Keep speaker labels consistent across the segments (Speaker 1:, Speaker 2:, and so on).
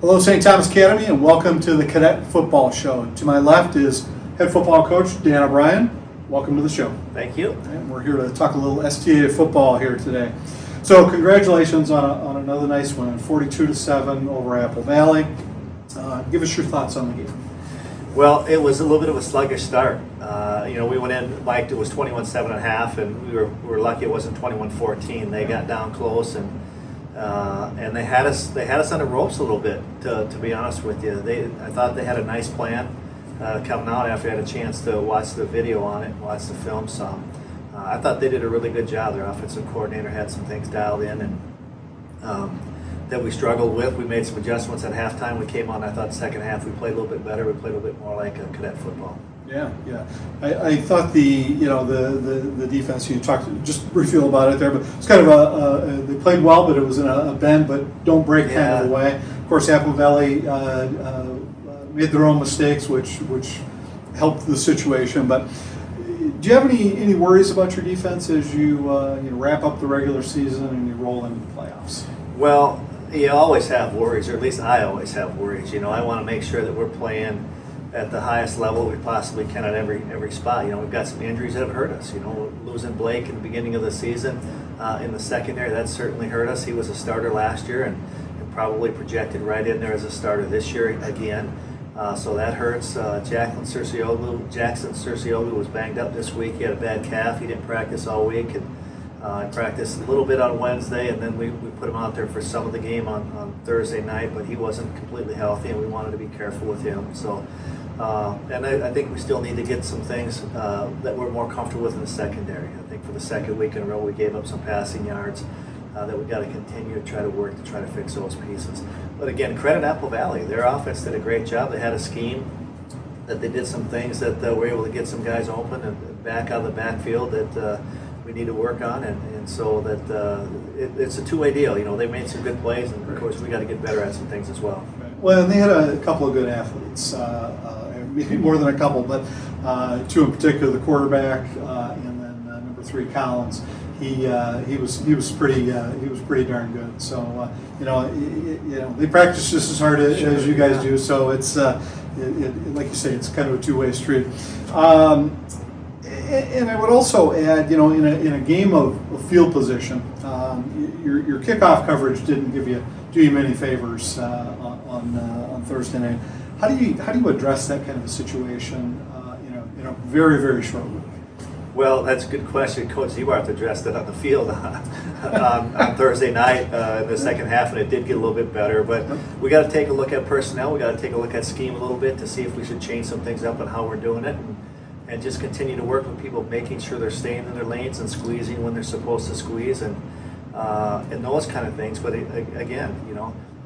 Speaker 1: Hello, St. Thomas Academy, and welcome to the Cadet Football Show. To my left is head football coach Dan O'Brien. Welcome to the show.
Speaker 2: Thank you.
Speaker 1: And we're here to talk a little STA football here today. So, congratulations on another nice win, 42-7 over Apple Valley. Give us your thoughts on the game.
Speaker 2: Well, it was a little bit of a sluggish start. We went in like it was 21-7 at half, and we were lucky it wasn't 21-14. They got down close, and they had us on the ropes a little bit. To be honest with you, I thought they had a nice plan coming out after I had a chance to watch the video on it, watch the film some. I thought they did a really good job. Their offensive coordinator had some things dialed in, and that we struggled with. We made some adjustments at halftime. We came on. I thought second half we played a little bit better. We played a little bit more like a cadet football.
Speaker 1: Yeah. I thought the defense, you talked just briefly about it there, but it's kind of they played well, but it was in a bend, but don't break kind of the way. Of course, Apple Valley made their own mistakes, which helped the situation. But do you have any worries about your defense as you wrap up the regular season and you roll into the playoffs?
Speaker 2: Well, you always have worries, or at least I always have worries. I want to make sure that we're playing at the highest level we possibly can at every spot. We've got some injuries that have hurt us. Losing Blake in the beginning of the season in the secondary, that certainly hurt us. He was a starter last year and probably projected right in there as a starter this year again. So that hurts. Jackson Cercioglu was banged up this week. He had a bad calf. He didn't practice all week. And I practiced a little bit on Wednesday, and then we put him out there for some of the game on Thursday night, but he wasn't completely healthy, and we wanted to be careful with him. So, and I think we still need to get some things that we're more comfortable with in the secondary. I think for the second week in a row we gave up some passing yards that we got to continue to try to work to try to fix those pieces. But again, credit Apple Valley. Their offense did a great job. They had a scheme that they did some things that were able to get some guys open and back out of the backfield that we need to work on, and so that it's a two-way deal. They made some good plays, and of course we got to get better at some things as well.
Speaker 1: Well, and they had a couple of good athletes, maybe more than a couple, but two in particular, the quarterback and then number 3 Collins. He was pretty darn good. So they practice just as hard as you guys do. So it's like you say, it's kind of a two-way street. And I would also add, in a game of field position, your kickoff coverage didn't do you many favors on Thursday night. How do you address that kind of a situation in a very, very short week?
Speaker 2: Well, that's a good question. Coach Zebart addressed it on the field on Thursday night in the second half, and it did get a little bit better. But we got to take a look at personnel. We got to take a look at scheme a little bit to see if we should change some things up on how we're doing it. And just continue to work with people, making sure they're staying in their lanes and squeezing when they're supposed to squeeze, and those kind of things. But again,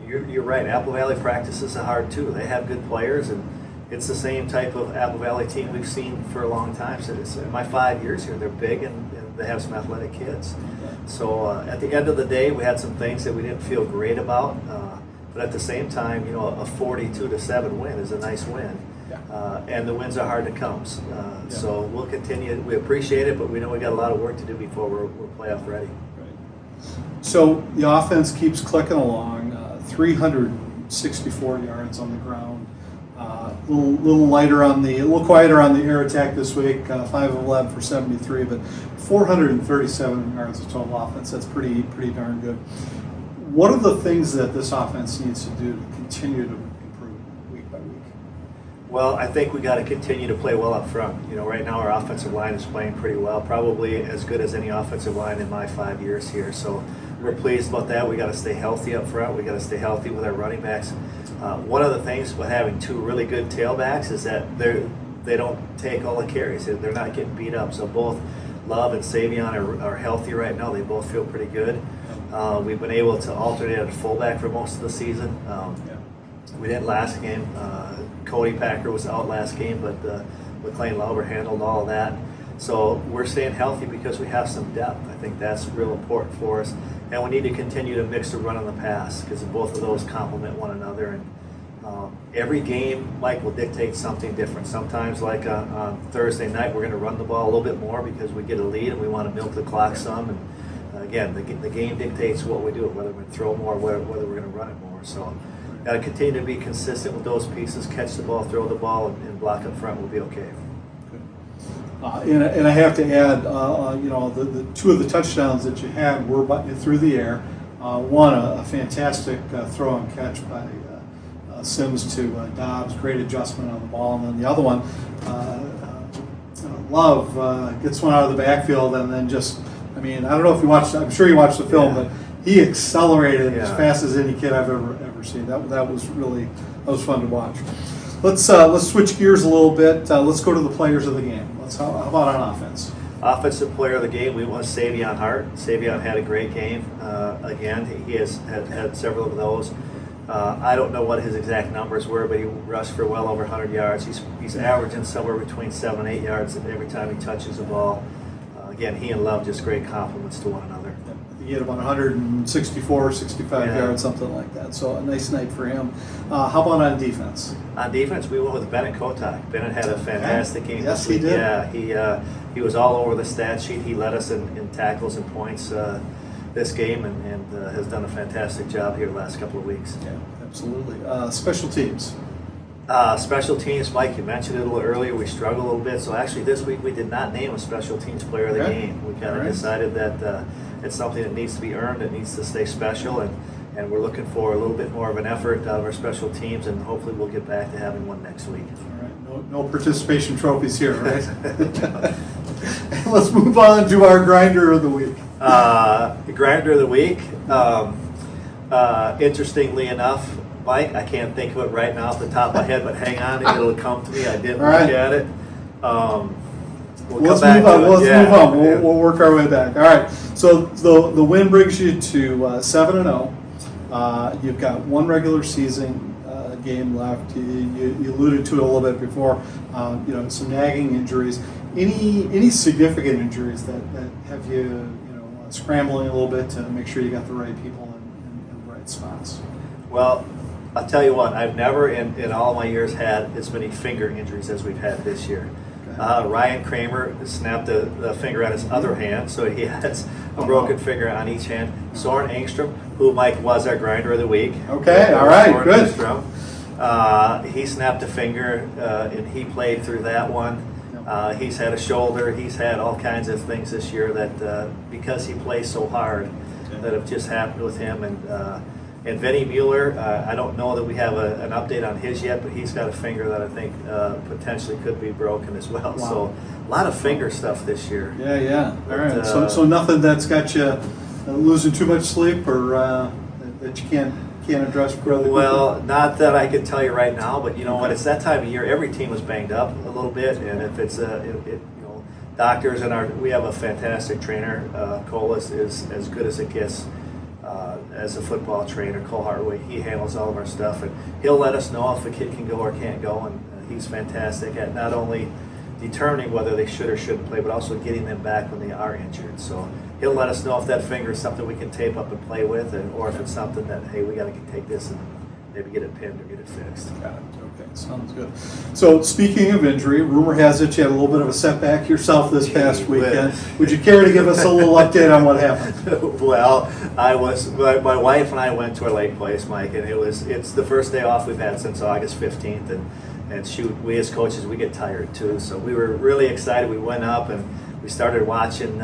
Speaker 2: you're right. Apple Valley practices are hard too. They have good players, and it's the same type of Apple Valley team we've seen for a long time. So in my 5 years here, they're big and they have some athletic kids. So at the end of the day, we had some things that we didn't feel great about, but at the same time, a 42-7 win is a nice win. And the wins are hard to come. So we'll continue. We appreciate it, but we know we got a lot of work to do before we're playoff ready.
Speaker 1: Right. So the offense keeps clicking along. 364 yards on the ground. A little quieter on the air attack this week. 5 of 11 for 73, but 437 yards of total offense. That's pretty darn good. What are the things that this offense needs to do to continue to improve week by week?
Speaker 2: Well, I think we got to continue to play well up front. Right now our offensive line is playing pretty well, probably as good as any offensive line in my 5 years here. So we're pleased about that. We got to stay healthy up front. We got to stay healthy with our running backs. One of the things with having 2 really good tailbacks is that they don't take all the carries. They're not getting beat up. So both Love and Savion are healthy right now. They both feel pretty good. We've been able to alternate at fullback for most of the season. We didn't last game. Cody Packer was out last game, but McLean Lauber handled all of that. So we're staying healthy because we have some depth. I think that's real important for us. And we need to continue to mix the run and the pass because both of those complement one another. And every game, Mike, will dictate something different. Sometimes, like on Thursday night, we're going to run the ball a little bit more because we get a lead and we want to milk the clock some. And again, the game dictates what we do, whether we throw more, whether we're going to run it more. So got to continue to be consistent with those pieces, catch the ball, throw the ball, and block up front. We'll be okay.
Speaker 1: And I have to add, the two of the touchdowns that you had were through the air. One, a fantastic throw and catch by Sims to Dobbs, great adjustment on the ball, and then the other one, Love gets one out of the backfield and then just, I don't know if you watched, I'm sure you watched the film, but he accelerated as fast as any kid I've ever seen. That was fun to watch. Let's switch gears a little bit. Let's go to the players of the game. How about on offense?
Speaker 2: Offensive player of the game, we won Savion Hart. Savion had a great game. Again, he has had several of those. I don't know what his exact numbers were, but he rushed for well over 100 yards. He's averaging somewhere between 7 and 8 yards every time he touches the ball. Again, he and Love just great compliments to one another.
Speaker 1: He had about 164, 65 yards, something like that. So a nice night for him. How about on defense?
Speaker 2: On defense, we went with Bennett Kotak. Bennett had a fantastic game.
Speaker 1: Yes, he did.
Speaker 2: Yeah, he was all over the stat sheet. He led us in tackles and points this game and has done a fantastic job here the last couple of weeks.
Speaker 1: Yeah, absolutely. Special teams.
Speaker 2: Special teams, Mike, you mentioned it a little earlier. We struggled a little bit. So actually this week we did not name a special teams player of the game. We kind of decided that it's something that needs to be earned. It needs to stay special. And we're looking for a little bit more of an effort out of our special teams. And hopefully we'll get back to having one next week.
Speaker 1: All right. No participation trophies here, right? Let's move on to our grinder of the week.
Speaker 2: The grinder of the week. Interestingly enough, Mike, I can't think of it right now off the top of my head, but hang on, it'll come to me. I didn't look at it.
Speaker 1: Let's move on. We'll work our way back. All right. So the win brings you to 7-0. You've got one regular season game left. You alluded to it a little bit before. Some nagging injuries. Any significant injuries that have you scrambling a little bit to make sure you got the right people in the right spots?
Speaker 2: Well, I'll tell you what, I've never in all my years had as many finger injuries as we've had this year. Okay. Ryan Kramer snapped the finger on his other hand, so he has a broken finger on each hand. Soren Engstrom, who Mike was our grinder of the week.
Speaker 1: Okay, all right,
Speaker 2: Soren
Speaker 1: good.
Speaker 2: Engstrom, he snapped a finger, and he played through that one. He's had a shoulder. He's had all kinds of things this year that because he plays so hard that have just happened with him. And Vinny Mueller, I don't know that we have an update on his yet, but he's got a finger that I think potentially could be broken as well. Wow. So a lot of finger stuff this year.
Speaker 1: Yeah. All right. So nothing that's got you losing too much sleep or that you can't address really?
Speaker 2: Well, not that I can tell you right now, but you know what? It's that time of year. Every team was banged up a little bit, and if it's doctors and we have a fantastic trainer. Colas is as good as it gets as a football trainer. Cole Hartway, he handles all of our stuff, and he'll let us know if a kid can go or can't go, and he's fantastic at not only determining whether they should or shouldn't play, but also getting them back when they are injured. So he'll let us know if that finger is something we can tape up and play with, or if it's something that, hey, we got to take this and maybe get it pinned or get it fixed.
Speaker 1: Got it. Okay, sounds good. So speaking of injury, rumor has it you had a little bit of a setback yourself this past weekend. Would you care to give us a little update on what happened?
Speaker 2: Well, my wife and I went to our lake place, Mike, and it's the first day off we've had since August 15th, and shoot, we as coaches, we get tired too. So we were really excited. We went up and we started watching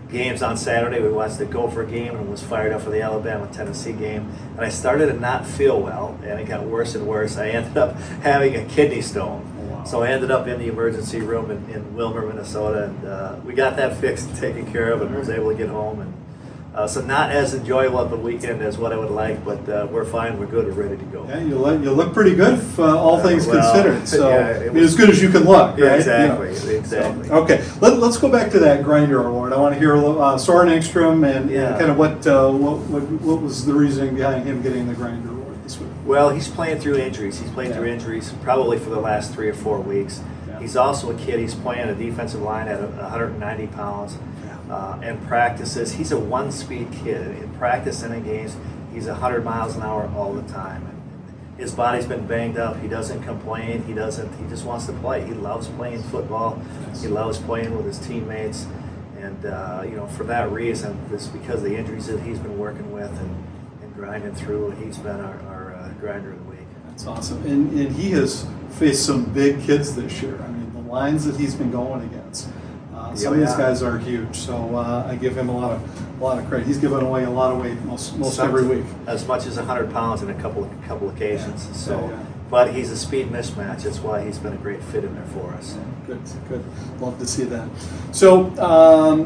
Speaker 2: games on Saturday. We watched the Gopher game and was fired up for the Alabama-Tennessee game. And I started to not feel well, and it got worse and worse. I ended up having a kidney stone. Wow. So I ended up in the emergency room in Wilmer, Minnesota, and we got that fixed and taken care of and was able to get home. And so not as enjoyable of a weekend as what I would like, but we're fine, we're good, we're ready to go.
Speaker 1: Yeah, you look pretty good, all things considered. So as good as you can look, right?
Speaker 2: Exactly.
Speaker 1: So, okay, let's go back to that grinder award. I want to hear Soren Engstrom and kind of what was the reasoning behind him getting the grinder award this week.
Speaker 2: Well, he's playing through injuries. He's playing through injuries probably for the last 3 or 4 weeks. Yeah. He's also a kid. He's playing a defensive line at 190 pounds. And practices, he's a one-speed kid. In practice and in games, he's 100 miles an hour all the time. And his body's been banged up. He doesn't complain. He just wants to play. He loves playing football. He loves playing with his teammates. And for that reason, it's because of the injuries that he's been working with and grinding through. He's been our grinder of the week.
Speaker 1: That's awesome. And he has faced some big kids this year. I mean, the lines that he's been going against. Some of these guys are huge, so I give him a lot of credit. He's given away a lot of weight most every week.
Speaker 2: As much as 100 pounds in a couple occasions.
Speaker 1: Yeah.
Speaker 2: So,
Speaker 1: Yeah.
Speaker 2: But he's a speed mismatch. That's why he's been a great fit in there for us.
Speaker 1: Yeah, good. Love to see that. So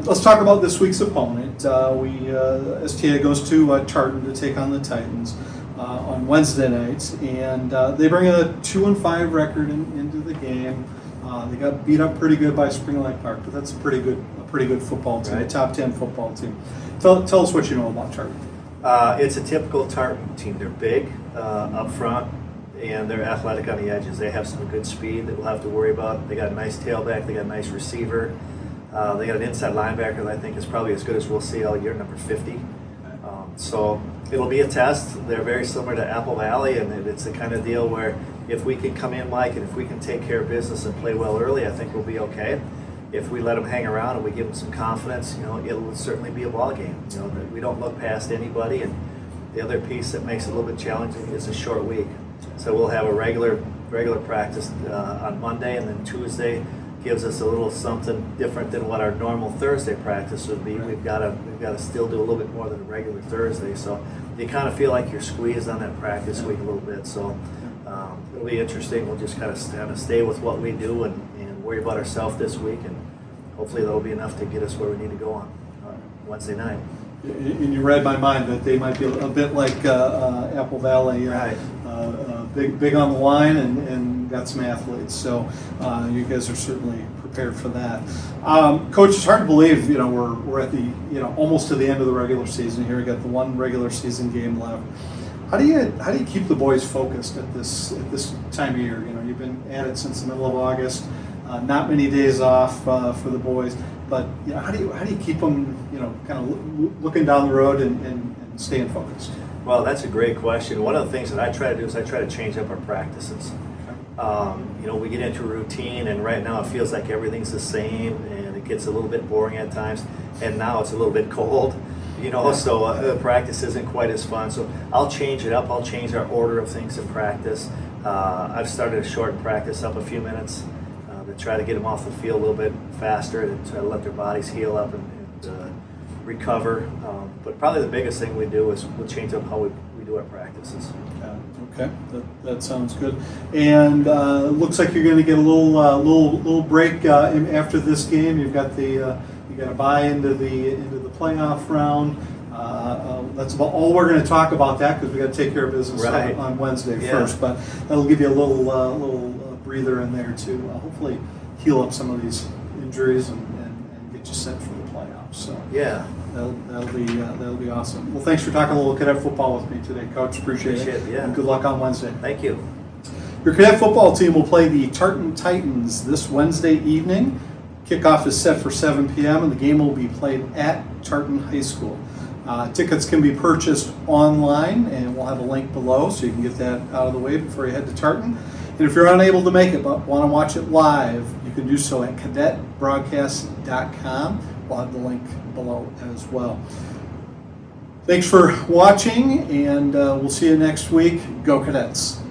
Speaker 1: let's talk about this week's opponent. STA goes to Tartan to take on the Titans on Wednesday nights, and they bring a 2-5 record into the game. They got beat up pretty good by Spring Lake Park, but that's a pretty good football team,
Speaker 2: right.
Speaker 1: A top 10 football team. Tell us what you know about Tartan.
Speaker 2: It's a typical Tartan team. They're big up front, and they're athletic on the edges. They have some good speed that we'll have to worry about. They got a nice tailback. They got a nice receiver. They got an inside linebacker that I think is probably as good as we'll see all year, number 50. So it'll be a test. They're very similar to Apple Valley, and it's the kind of deal where if we can come in, Mike, and if we can take care of business and play well early, I think we'll be okay. If we let them hang around and we give them some confidence, it'll certainly be a ball game. We don't look past anybody, and the other piece that makes it a little bit challenging is a short week. So we'll have a regular practice on Monday, and then Tuesday gives us a little something different than what our normal Thursday practice would be. We've got to still do a little bit more than a regular Thursday. So you kind of feel like you're squeezed on that practice week a little bit. So it'll be interesting. We'll just kind of stay with what we do and worry about ourselves this week, and hopefully that'll be enough to get us where we need to go on Wednesday night.
Speaker 1: And you read my mind that they might be a bit like Apple Valley,
Speaker 2: Right.
Speaker 1: Big on the line and got some athletes. So you guys are certainly prepared for that. Coach, it's hard to believe we're at the almost to the end of the regular season here. We got the one regular season game left. How do you keep the boys focused at this time of year? You've been at it since the middle of August. Not many days off for the boys, but how do you keep them kind of looking down the road and staying focused?
Speaker 2: Well, that's a great question. One of the things that I try to do is I try to change up our practices. We get into a routine, and right now it feels like everything's the same, and it gets a little bit boring at times. And now it's a little bit cold, so the practice isn't quite as fun. So I'll change it up. I'll change our order of things in practice. I've started to shorten practice up a few minutes to try to get them off the field a little bit faster, to try to let their bodies heal up and recover. But probably the biggest thing we do is we'll change up how we do our practices.
Speaker 1: Okay, that sounds good. And looks like you're going to get a little break after this game. You've got you got to buy into the playoff round. That's about all we're going to talk about that because we got to take care of business on Wednesday first. But that'll give you a little breather in there to hopefully heal up some of these injuries and get you set for the playoffs. So
Speaker 2: yeah,
Speaker 1: that'll be awesome. Well, thanks for talking a little Cadet football with me today, Coach. Appreciate it.
Speaker 2: Yeah.
Speaker 1: And good luck on Wednesday.
Speaker 2: Thank you.
Speaker 1: Your Cadet football team will play the Tartan Titans this Wednesday evening. Kickoff is set for 7 p.m. and the game will be played at Tartan High School. Tickets can be purchased online, and we'll have a link below so you can get that out of the way before you head to Tartan. And if you're unable to make it but want to watch it live, you can do so at cadetbroadcast.com. We'll have the link below as well. Thanks for watching, and we'll see you next week. Go Cadets!